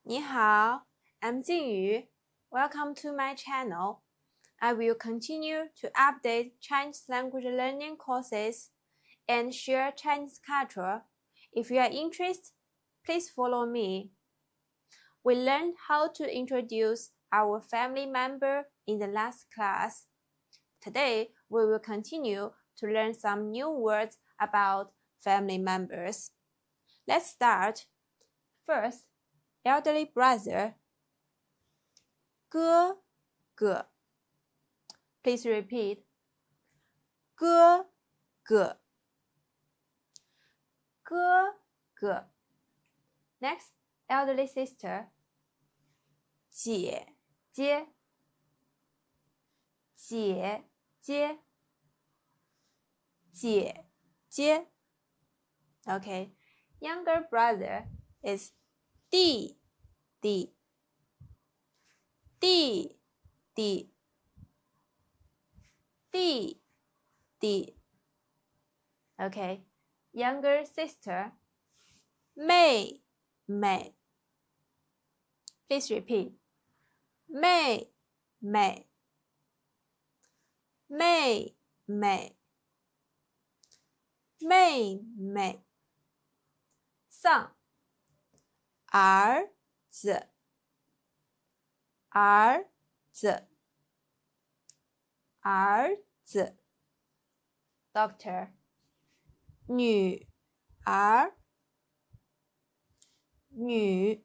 你好, I'm Jingyu. Welcome to my channel. I will continue to update Chinese language learning courses and share Chinese culture. If you are interested, please follow me. We learned how to introduce our family member in the last class. Today, we will continue to learn some new words about family members. Let's start. First, elderly brother, 哥哥. Please repeat. 哥哥. 哥哥. Next, elderly sister, 姐姐. 姐姐. 姐姐. Okay. Younger brother is 弟弟. 弟弟. 弟弟. Okay. Younger sister, 妹妹. Please repeat. 妹妹. 妹妹. 妹妹. Son, 儿子儿子儿子. Doctor, 女儿女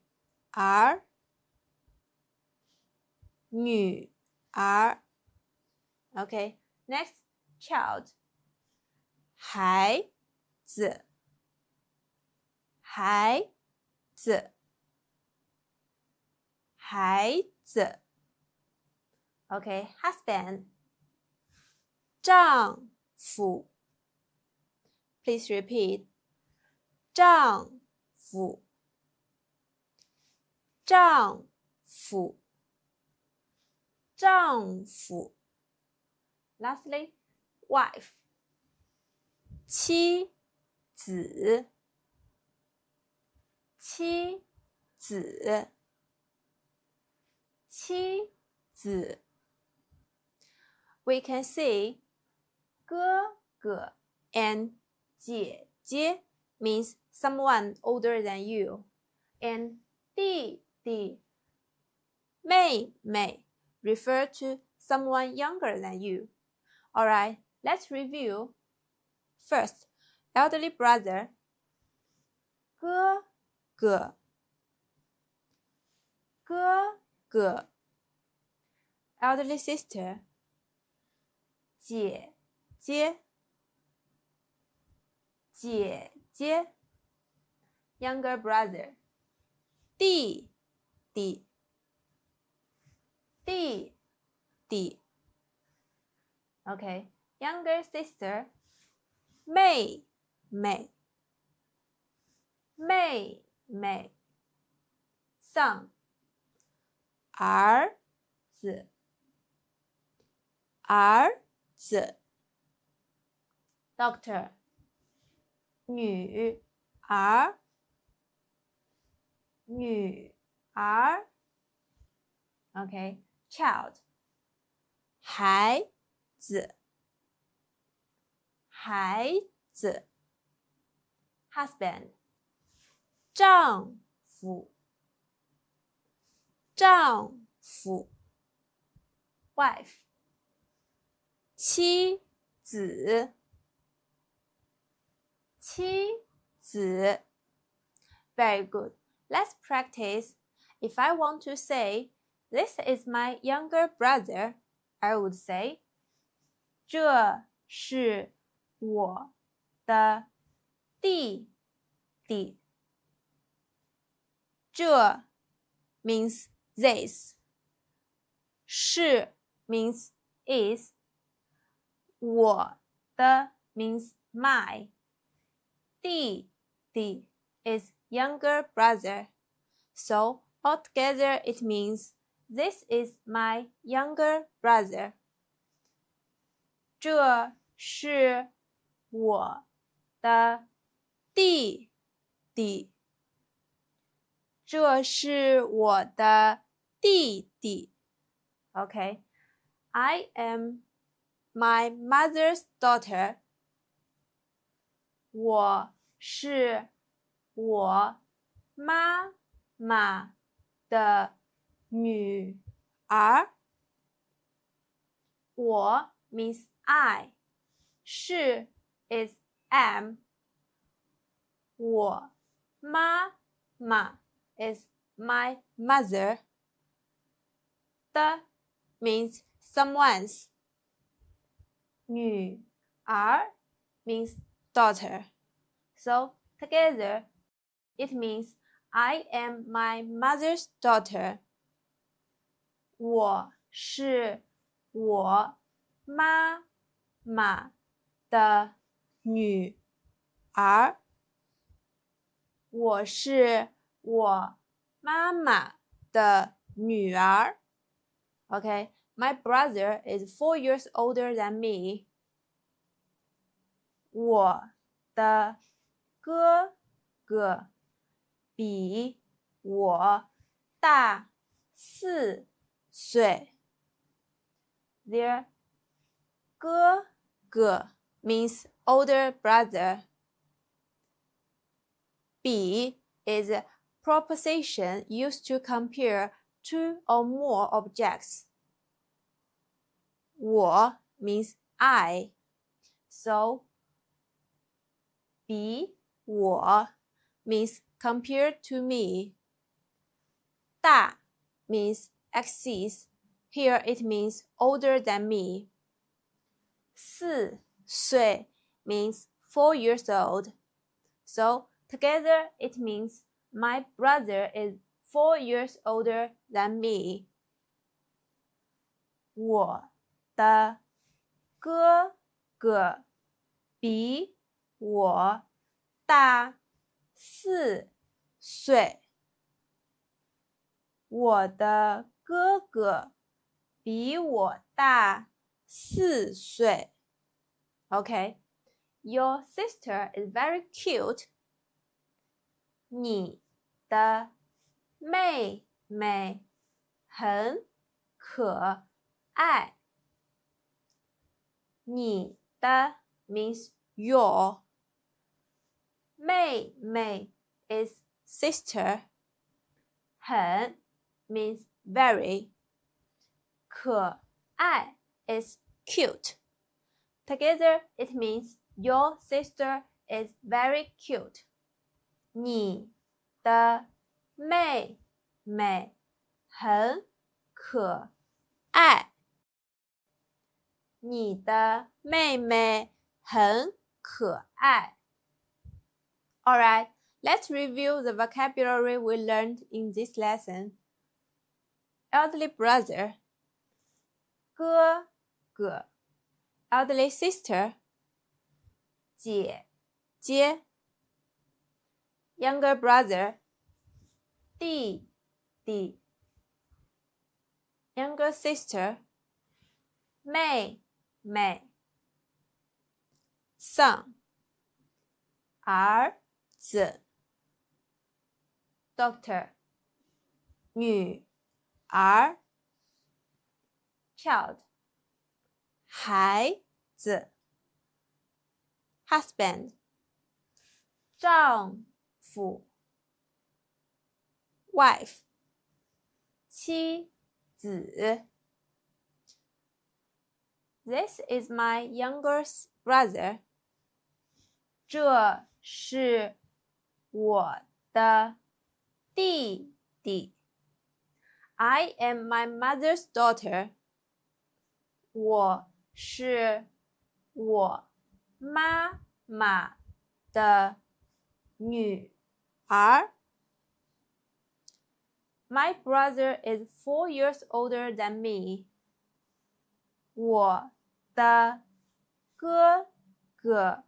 儿女儿. Okay, next, child, 孩子孩子孩子. Okay, husband, 丈夫. Please repeat. 丈夫丈夫丈夫. Lastly, wife, 妻子妻子妻子. We can see 哥哥 and 姐姐 means someone older than you, and 弟弟妹妹 refer to someone younger than you. Alright, let's review. First, elderly brother, 哥哥哥哥. Elderly sister, 姐姐姐姐. Younger brother, 弟弟弟弟. Okay, younger sister, 妹妹妹妹. Son, 儿子儿子. Doctor, 女儿女儿. Okay, child, 孩子孩子. Husband, 丈夫丈夫. Wife, 妻子妻子. Very good. Let's practice. If I want to say, this is my younger brother, I would say, 这是我的弟弟. 这 means this. 是 means is. 我的 means my. 弟弟 is younger brother. So altogether it means this is my younger brother. 这是我的弟弟。这是我的弟弟。Okay, I am my mother's daughter. 我是我妈妈的女儿。我 means I. 是 is am. 我妈妈 is my mother. 的 means someone's. 女儿 means daughter. So together it means I am my mother's daughter. 我是我妈妈的女儿。我是我妈妈的女儿。Okay, my brother is 4 years older than me. 我的哥哥比我大4岁。Their 哥哥 means older brother. 比 is a preposition used to compare two or more objects. 我 means I. So 比我 means compared to me. 大 means exceeds. Here it means older than me. 4岁 means 4 years old. So together it means my brother is 4 years older than me. 我的哥哥比我大4岁。我的哥哥比我大4岁。Okay, your sister is very cute. 你的妹妹很可爱。你的 means your. 妹妹 is sister. 很 means very. 可爱 is cute. Together it means your sister is very cute. 你的妹妹很可爱。你的妹妹很可爱。Alright, let's review the vocabulary we learned in this lesson. Elderly brother, 哥哥。Elderly sister, 姐姐。Younger brother, 弟弟。Younger sister, 妹妹。Son, 儿子。Doctor, 女儿。Child, 孩子。Husband, 丈夫。Wife, 妻子。This is my younger brother. 这是我的弟弟。I am my mother's daughter. 我是我妈妈的女儿。My brother is 4 years older than me. 我的哥哥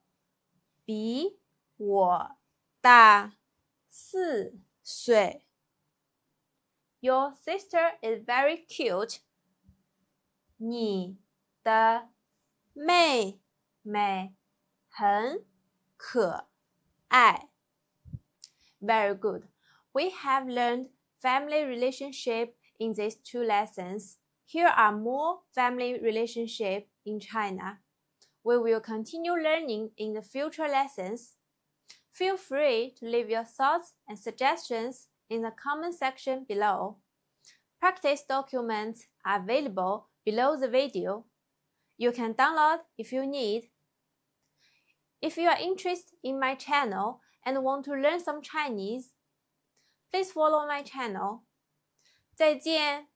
比我大4岁。Your sister is very cute. 你的妹妹很可爱。Very good. We have learned family relationship in these 2 lessons. Here are more family relationships in China. We will continue learning in the future lessons. Feel free to leave your thoughts and suggestions in the comment section below. Practice documents are available below the video. You can download if you need. If you are interested in my channel and want to learn some Chinese, please follow my channel. 再见。